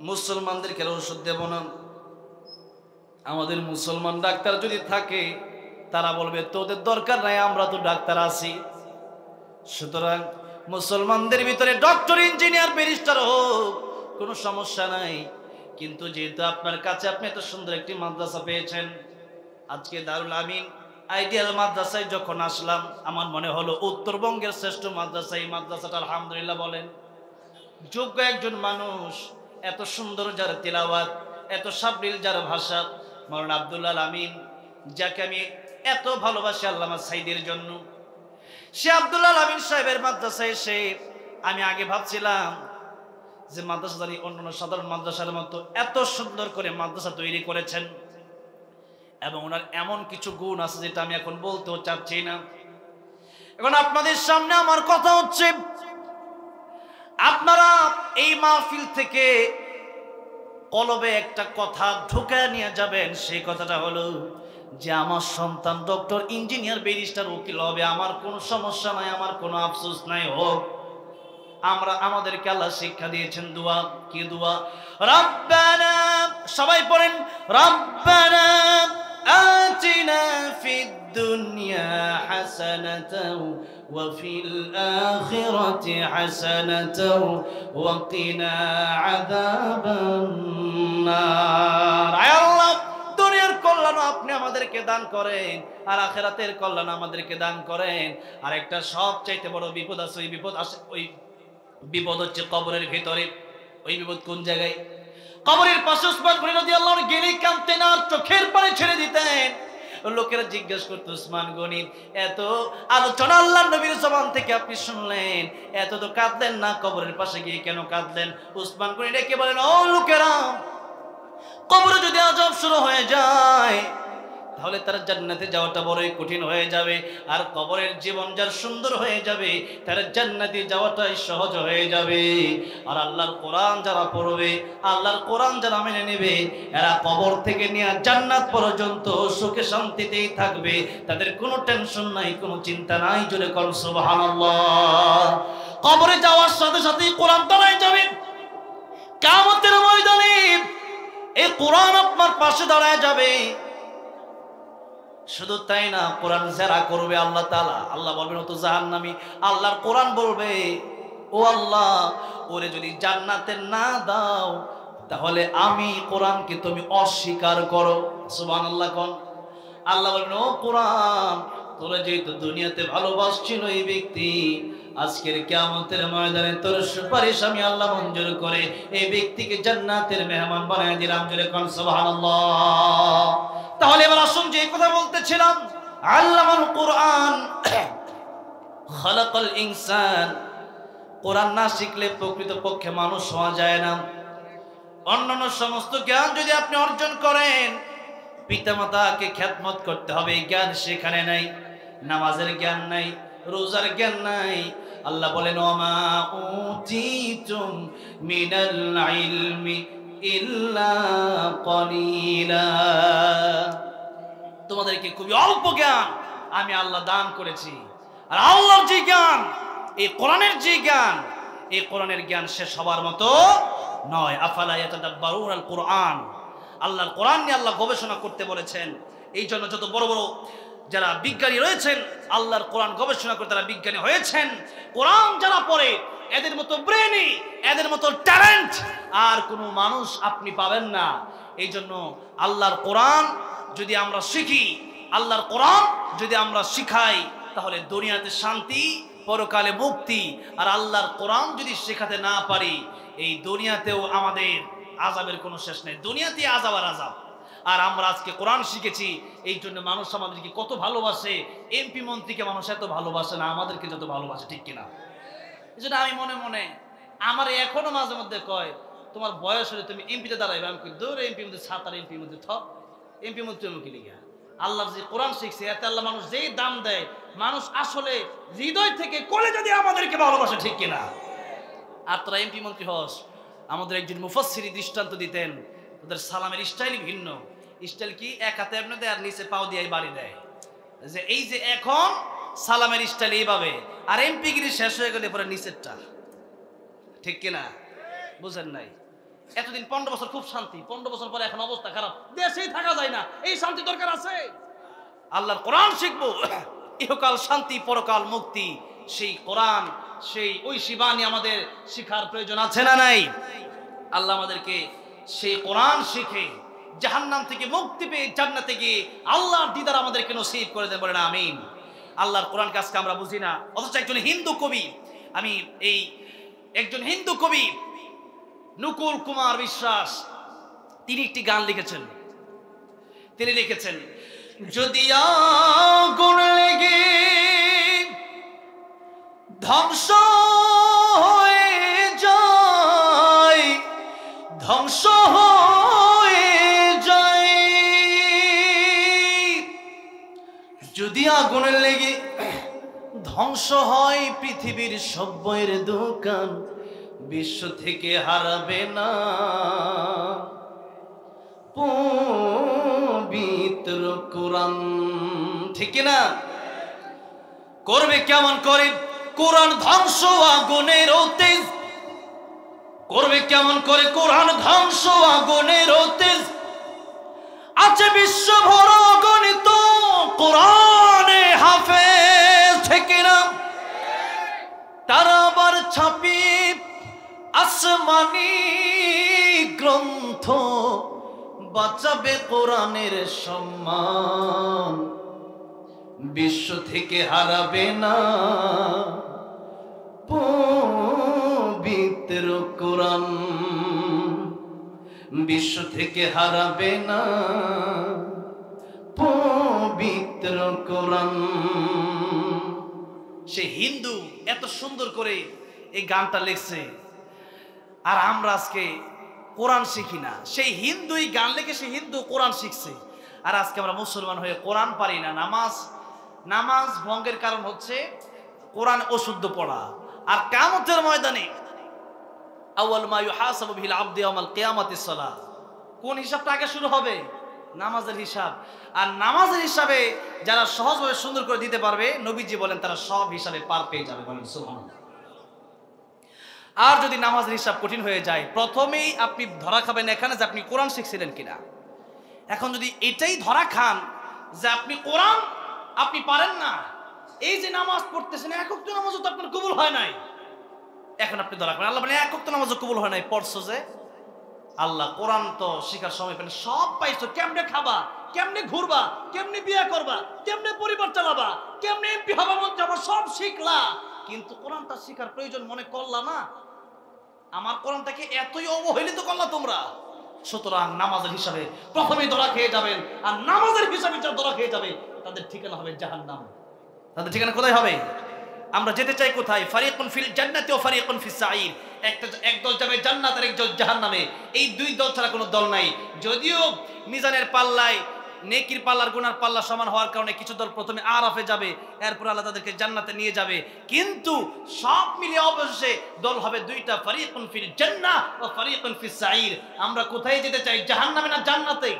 মুসলমানদেরকে ওষুধ দেব না। আমাদের মুসলমান ডাক্তার যদি থাকে তারা বলবে তোদের দরকার নাই, আমরা তো ডাক্তার আছি। সুতরাং মুসলমানদের ভিতরে ডক্টর, ইঞ্জিনিয়ার, ব্যারিস্টার হোক, কোনো সমস্যা নাই। কিন্তু যেহেতু আপনার কাছে আপনি এত সুন্দর একটি মাদ্রাসা পেয়েছেন, আজকে দারুল আমিন আইডিয়াল মাদ্রাসায় যখন আসলাম, আমার মনে হলো উত্তরবঙ্গের শ্রেষ্ঠ মাদ্রাসা। এই মাদ্রাসাটা আলহামদুলিল্লাহ বলেন, যোগ্য একজন মানুষ, এত সুন্দর যার তিলাওয়াত, এত সাবলীল যার ভাষা, মাওলানা আব্দুল আমিন, যাকে আমি এত ভালোবাসি আল্লামা সাইদের জন্য। সে আব্দুল আমিন সাহেবের মাদ্রাসায় এসে আমি আগে ভাবছিলাম যে মাদ্রাসাদারি অন্যান্য সাধারণ মাদ্রাসার মতো এত সুন্দর করে মাদ্রাসা তৈরি করেছেন, এবং ওনার এমন কিছু গুণ আছে যেটা আমি এখন বলতেও চাচ্ছি না। এখন আপনাদের সামনে আমার কথা হচ্ছে, আপনারা এই মাহফিল থেকে কলবে একটা কথা ঢুকায় নিয়ে যাবেন। সেই কথাটা হলো যে আমার সন্তান ডক্টর, ইঞ্জিনিয়ার, ব্যারিস্টার, উকিল হবে, আমার কোনো সমস্যা নাই, আমার কোনো আফসোস নাই, হোক। আমাদেরকে আল্লাহ শিক্ষা দিয়েছেন দোয়া, কি দোয়া? রব্বানা, সবাই পড়েন, রব্বানা আতিনা ফিদ দুনিয়া হাসানাতাও ওয়া ফিল আখিরাতি হাসানাতাও ওয়া কিনা আযাবান নার। আয় আল্লাহ, দুনিয়ার কল্যাণ আপনি আমাদেরকে দান করেন, আর আখিরাতের কল্যাণ আমাদেরকে দান করেন। আর একটা সবচাইতে বড় বিপদ আছে, ওই বিপদ আসে, ওই বিপদ হচ্ছে কবরের ভিতরে। ওই বিপদ কোন জায়গায়? কবরের পাশে উসমান গনি রাদিয়াল্লাহু আনহু গেলে কাঁদতেন আর চোখের পানি ছেড়ে দিতেন। লোকেরা জিজ্ঞেস করতো, উসমান গনি এত আলোচনা আল্লাহর নবীর জবান থেকে আপনি শুনলেন, এত তো কাঁদলেন না, কবরের পাশে গিয়ে কেন কাঁদলেন? উসমান গনি ডেকে বলেন, ও লোকেরা, কবরে যদি আযাব শুরু হয়ে যায় তাহলে তার জান্নাতে যাওয়াটা বড়ই কঠিন হয়ে যাবে, আর কবরের জীবন যার সুন্দর হয়ে যাবে তার জান্নাতে যাওয়াটাই সহজ হয়ে যাবে। আর আল্লাহর কোরআন যারা পড়বে, আল্লাহর কোরআন যারা মেনে নেবে, এরা কবর থেকে নিয়ে জান্নাত পর্যন্ত সুখে শান্তিতেই থাকবে, তাদের কোনো টেনশন নাই, কোনো চিন্তা নাই। জোরে কর সুবহানাল্লাহ। কবরে যাওয়ার সাথে সাথেই কোরআন দাঁড়ায় যাবে। কিয়ামতের ময়দানে এই কোরআন আপনার পাশে দাঁড়ায় যাবে। শুধু তাই না, কোরআন যারা করবে আল্লাহ তাআলা, আল্লাহ বলবেন ও তো জাহান্নামী। আল্লাহর কোরআন বলবে, ও আল্লাহ, ওরে যদি জান্নাতে না দাও তাহলে আমি কোরআনকে তুমি অস্বীকার করো। সুবহানাল্লাহ কোন। আল্লাহ বলবেন, ও কোরআন, তোরা যেহেতু দুনিয়াতে ভালোবাসছিল এই ব্যক্তি, আজকের কিয়ামতের ময়দানে তোর সুপারিশ আমি আল্লাহ মঞ্জুর করে এই ব্যক্তিকে জান্নাতের মেহমান বানায় দিলাম। জোরে কোন সুবহানাল্লাহ। তাহলে এবার আসুন, যে কথা বলতেছিলাম, আল্লামাল কোরআন খালাকাল ইনসান। কোরআন না শিখলে প্রকৃতপক্ষে মানুষ হওয়া যায় না। অন্যান্য সমস্ত জ্ঞান যদি আপনি অর্জন করেন, পিতামাতাকে খেদমত করতে হবে, এই জ্ঞান সেখানে নাই। নামাজের জ্ঞান নাই, রোজার জ্ঞান নাই। আল্লাহ বলেন, ওমা উতিতুম মিনাল ইলমি ইল্লা কলিলা। তোমাদেরকে খুবই অল্প জ্ঞান আমি আল্লাহ দান করেছি। আর আল্লাহর যে জ্ঞান, এই কোরআনের যে জ্ঞান, এই কোরআনের জ্ঞান শেষ হবার মতো নয়। আফালা ইয়াতাদাব্বারুনাল কোরআন। আল্লাহর কোরআন নিয়ে আল্লাহ গবেষণা করতে বলেছেন। এই জন্য যত বড় বড় যারা বিজ্ঞানী রয়েছেন, আল্লাহর কোরআন গবেষণা করে তারা বিজ্ঞানী হয়েছেন। কোরআন যারা পড়ে, এদের মতো ব্রেনি, এদের মতো ট্যালেন্ট আর কোনো মানুষ আপনি পাবেন না। এই জন্য আল্লাহর কোরআন যদি আমরা শিখি, আল্লাহর কোরআন যদি আমরা শিখাই, তাহলে দুনিয়াতে শান্তি, পরকালে মুক্তি। আর আল্লাহর কোরআন যদি শেখাতে না পারি, এই দুনিয়াতেও আমাদের আযাবের কোনো শেষ নেই। দুনিয়াতে আযাব আর আযাব। আর আমরা আজকে কোরআন শিখেছি, এই জন্য মানুষ আমাদেরকে কত ভালোবাসে। এমপি মন্ত্রীকে মানুষ এত ভালোবাসে না আমাদেরকে যত ভালোবাসে, ঠিক কিনা? এই জন্য আমি মনে মনে আমার এখনো মাঝে মধ্যে কয়, তোমার বয়স হলে তুমি এমপিতে দাঁড়াইবে। আমি কই, দূর এমপির মধ্যে ছাত আর এমপির মধ্যে থক, এমপি মন্ত্রী মুখে লিখা। আল্লাহর যে কোরআন শিখছে, এতে আল্লাহ মানুষ যেই দাম দেয়, মানুষ আসলে হৃদয় থেকে কোলে যদি আমাদেরকে ভালোবাসে, ঠিক কিনা? আর তোরা এমপি মন্ত্রী হস, আমাদের একজন মুফাসসির দৃষ্টান্ত দিতেন, ওদের সালামের স্টাইল ভিন্ন। স্টাইল কি? এক হাতে এমনি দেয় আর নিচে পাও দিয়ে বাড়ি দেয়। যে এই যে এখন সালামের স্টাইল এইভাবে, আর এমপিগিরি শেষ হয়ে গেলে পরে নিচেরটা, ঠিক কিনা? বুঝেন নাই? এতদিন 15 বছর খুব শান্তি, 15 বছর পরে এখন অবস্থা খারাপ, দেশেই থাকা যায় না। এই শান্তি দরকার আছে। আল্লাহর কোরআন শিখবো, ইহকাল শান্তি পরকাল মুক্তি। সেই কোরআন, সেই ঐশী বাণী আমাদের শিখার প্রয়োজন আছে না নাই? আল্লাহ আমাদেরকে সেই কোরআন শিখে জাহান্নাম থেকে মুক্তি পেয়ে জান্নাতে গিয়ে আল্লাহর দিদার আমাদেরকে নসিব করে দেন, বলেন আমিন। আল্লাহর কোরআনকে আজকে আমরা বুঝি না, অথচ একজন হিন্দু কবি, একজন হিন্দু কবি নকুল কুমার বিশ্বাস, তিনি একটি গান লিখেছেন। তিনি লিখেছেন, যদি আগুন লেগে ধ্বংস হয়ে যায়, ধ্বংস হয়ে যায়, যদি আগুন লেগে ধ্বংস হয় পৃথিবীর সব বইয়ের দোকান, বিশ্ব থেকে হারাবে না পবিত্র কোরআন। ঠিক না? করবে কেমন করে কোরআন ধ্বংস আগুনের তেজ, করবে কেমন করে কোরআন ধ্বংস আগুনের তেজ। আছে বিশ্ব ভর গণিত কোরআনে হাফেজ, ঠিক না? তারা আবার ছাপি আসমানি গ্রন্থ, বাঁচাবে কোরআনের সম্মান, বিশ্ব থেকে হারাবে না পবিত্র কোরআন, বিশ্ব থেকে হারাবে না পবিত্র কোরআন। সে হিন্দু এত সুন্দর করে এই গানটা লিখছে, আর আমরা আজকে কোরআন শিখি না। সেই হিন্দু এই গান লিখে, সে হিন্দু কোরআন শিখছে, আর আজকে আমরা মুসলমান হয়ে কোরআন পারি না। নামাজ ভঙ্গের কারণ হচ্ছে কোরআন অশুদ্ধ পড়া। আর কিয়ামতের ময়দানে আউয়াল মা ইউহাসাবু বিল আবদি ইয়াওমাল কিয়ামাতিস সালাহ, কোন হিসাবটা আগে শুরু হবে? নামাজের হিসাব। আর নামাজের হিসাবে যারা সহজভাবে সুন্দর করে দিতে পারবে, নবীজি বলেন তারা সব হিসাবে পার পেয়ে যাবে, বলেন সুবহানাল্লাহ। আর যদি নামাজের হিসাব কঠিন হয়ে যায়, প্রথমেই আপনি ধরা খাবেন এখানে যে আপনি কোরআন শিখছিলেন কিনা। এখন যদি এটাই ধরা খান যে আপনি কোরআন আপনি পারেন না, এই যে নামাজ পড়তেছেন এক ওয়াক্ত নামাজও তো আপনার কবুল হয় নাই, এখন আপনি ধরা খাবেন। আল্লাহ বলেন এক ওয়াক্ত নামাজও কবুল হয় নাই, পড়ছো যে। আল্লাহ কোরআন তো শিখার সময় পেলেন, সব পাইছো, কেমনে খাবা, কেমনে ঘুরবা, কেমনে বিয়ে করবা, কেমনে পরিবার চালাবা, কেমনে এমপি হবা, মন যাবো, সব শিখলা, কিন্তু কোরআনটা শিখার প্রয়োজন মনে করলা না। আমার কোরআনটাকে এতই অবহেলিত করলা তোমরা। সুতরাং নামাজের হিসাবে প্রথমেই ধরা খেয়ে যাবেন, আর নামাজের হিসাবে যা ধরা খেয়ে যাবে তাদের ঠিকানা হবে জাহান্নাম। তাদের ঠিকানা কোথায় হবে? আমরা যেতে চাই কোথায়? ফারিকুন ফিল জান্নাতি ওয়া ফারিকুন ফিস সাঈর। একদল যাবে জান্নাত আর একদল জাহান্নামে। এই দুই দল ছাড়া কোনো দল নাই। যদিও মিজানের পাল্লায় নেকির পাল্লার গুনার পাল্লা সমান হওয়ার কারণে কিছু দল প্রথমে আরাফে যাবে, এরপর আল্লাহ তাদেরকে জান্নাতে নিয়ে যাবে, কিন্তু সব মিলিয়ে অবশেষে দল হবে দুইটা, ফারিকুন ফিল জান্নাহ ওয়া ফারিকুন ফিস সাঈর। আমরা কোথায় যেতে চাই, জাহান্নামে না জান্নাতে?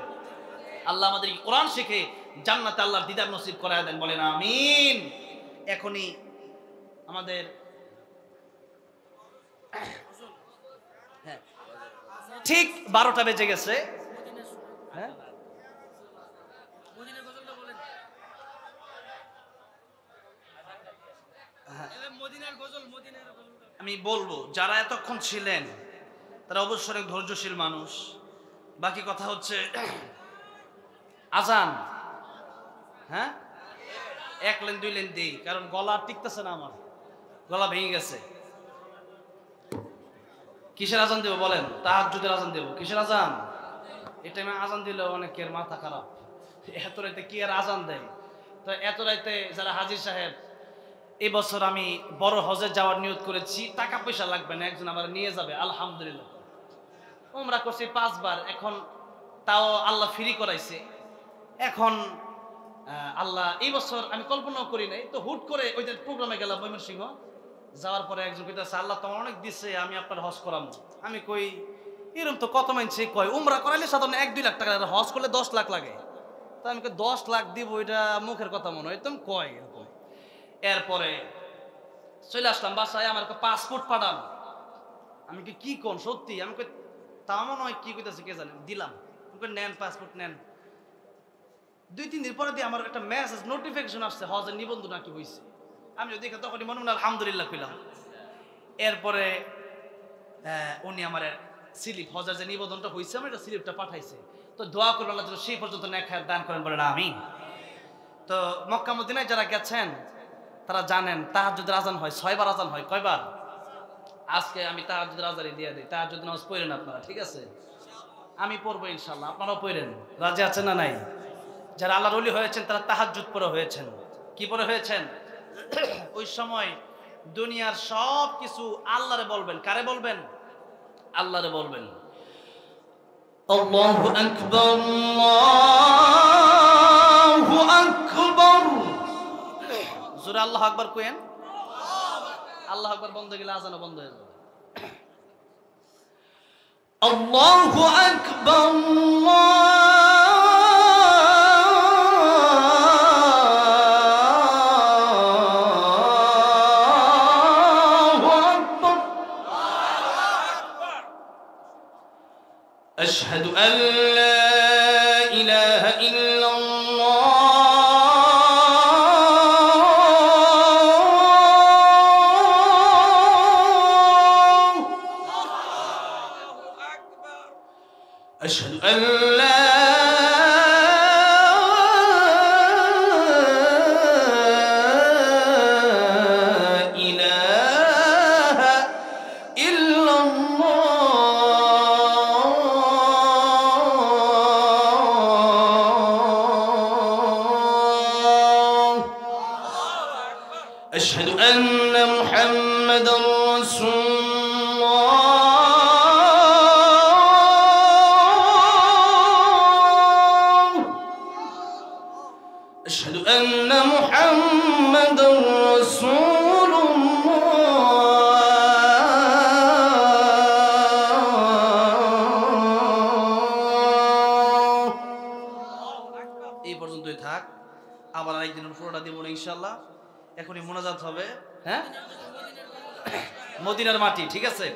আল্লাহ আমাদেরকে কোরআন শিখে জান্নাতে আল্লাহর দিদার নসিব করায় দেন, বলেন আমিন। এখনই আমাদের ঠিক 12টা বেজে গেছে। হ্যাঁ, আমি বলবো যারা এতক্ষণ ছিলেন তারা অবশ্যই অনেক ধৈর্যশীল মানুষ। বাকি কথা হচ্ছে আজান, হ্যাঁ 1 লাইন 2 লাইন দিই, কারণ গলা টিকতেছে না, আমার গলা ভেঙে গেছে। কিসের আজান দেবো বলেন? তাহাজ্জুদের আজান দেবো। কিসের আজান? এই টাইমে আজান দিলে অনেকের মাথা খারাপ, এত রাইতে কি আর আজান দেয়? তো এত রাইতে যারা হাজী সাহেব, এই বছর আমি বড় হজে যাওয়ার নিয়ত করেছি, টাকা পয়সা লাগবে না, একজন আবার নিয়ে যাবে, আলহামদুলিল্লাহ। উমরা করছি 5 বার, এখন তাও আল্লাহ ফ্রি করাইছে। এখন আল্লাহ এই বছর আমি কল্পনাও করি নাই, তো হুট করে ওই যে প্রোগ্রামে গেলাম ময়মনসিংহ, যাওয়ার পরে একজন কইতেছে আল্লাহ তোমার অনেক দিচ্ছে, আমি আপনার হজ করাম। আমি কই এরকম তো কত মানছে কয়, উমরা করাইলে সাধারণ 1-2 লাখ টাকা, হজ করলে 10 লাখ লাগে। তা আমি 10 লাখ দিব, এটা মুখের কথা মনে হয়, একদম কয় এরকম। এরপরে চলে আসলাম বাসায়, আমার পাসপোর্ট পাঠান। আমি কি কোন সত্যি? আমি কই তা মনে হয় কি কইতাছে কে জানে, দিলাম, নেন পাসপোর্ট নেন। 2-3 দিন পরে দিয়ে আমার একটা মেসেজ নোটিফিকেশন আসছে হজের নিবন্ধন নাকি হয়েছে। আমি দেখে তখনই মনে মনে আলহামদুলিল্লাহ কইলাম। এরপরে উনি আমার স্লিপ, হজের যে নিবন্ধনটা হয়েছে আমার একটা স্লিপটা পাঠাইছে। তো দোয়া করবেন আল্লাহ যেন সেই পর্যন্ত নেক দান করেন, বলেন আমিন। তো মক্কা মদিনায় যারা গেছেন তারা জানেন তাহাজ্জুদের আজান হয় 6 বার আজান হয়। কয়বার? আজকে আমি তাহাজ্জুদের আজানই দিয়ে দিই, তাহাজ্জুদ নামাজ পড়েন আপনারা, ঠিক আছে? আমি পড়বো ইনশাআল্লাহ, আপনারাও পড়েন। রাজি আছেন না নাই? যারা আল্লাহর ওলি হয়েছেন তারা তাহাজ্জুদ পড়ে হয়েছেন। কি পড়ে হয়েছেন? ওই সময় দুনিয়ার সব কিছু আল্লাহরে বলবেন। কারে বলবেন? আল্লাহরে বলবেন। আল্লাহু আকবার, আল্লাহু আকবার। জোরে আল্লাহু আকবার কইেন। আল্লাহু আকবার বন্ধ গেলে আজানও বন্ধ হয়ে যাবে। আল্লাহু আকবার, أشهد أن لا إله إلا الله أشهد أن لا أشهد أن محمدا رسول الله أشهد أن محمدا رسول الله এই পর্যন্তই থাক, আবার আরেকদিন পুরোটা দিব না ইনশাআল্লাহ। এখনই মোনাজাত হবে। হ্যাঁ, মদিনার মাটি, ঠিক আছে?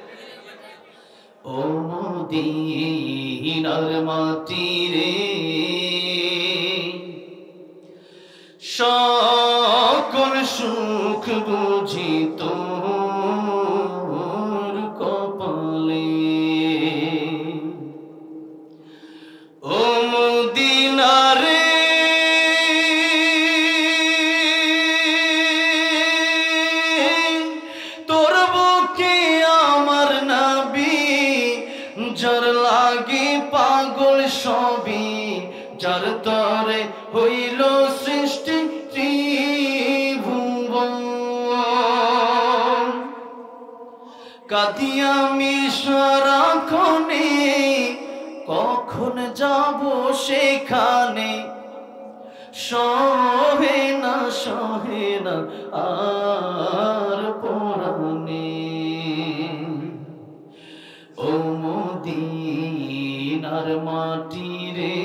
ও মদিনার মাটি রে, সকল সুখ বুঝি তোর কপালে। ও মদিনা রে, যার লাগি পাগল সবই, যার তরে হইল সৃষ্টি ত্রিভুবন। কাঁদি আমি সারাক্ষণে, কখন যাব সেখানে, সহে না আর পরাণে। ও মদিনার মাটি রে,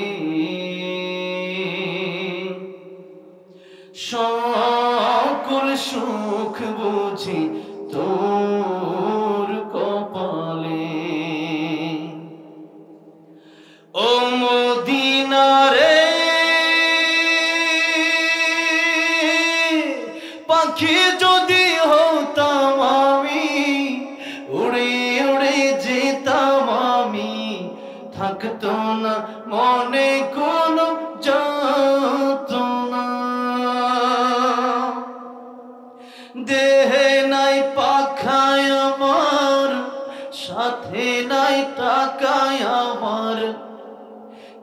সকল সুখ বুঝি তোর কপালে। ও মদিনা রে, পাখি যদি হতাম আমি, উড়ে উড়ে যেতাম আমি, থাকতো না মনে কোনো যাতনা। দেহে নাই পাখায় আমার, সাথে নাই টাকায় আমার,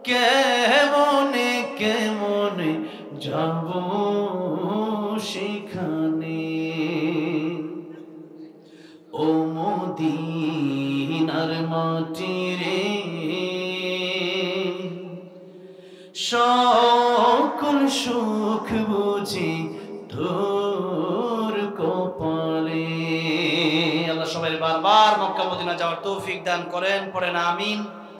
কেমনে কেমনে যাব সেখানে। ও মদিনার মাটি রে, সকল সুখ বুঝি তোর কপালে। আল্লাহ সবাই বারবার মক্কা মদিনা যাওয়ার তৌফিক দান করেন, পড়েন আমিন।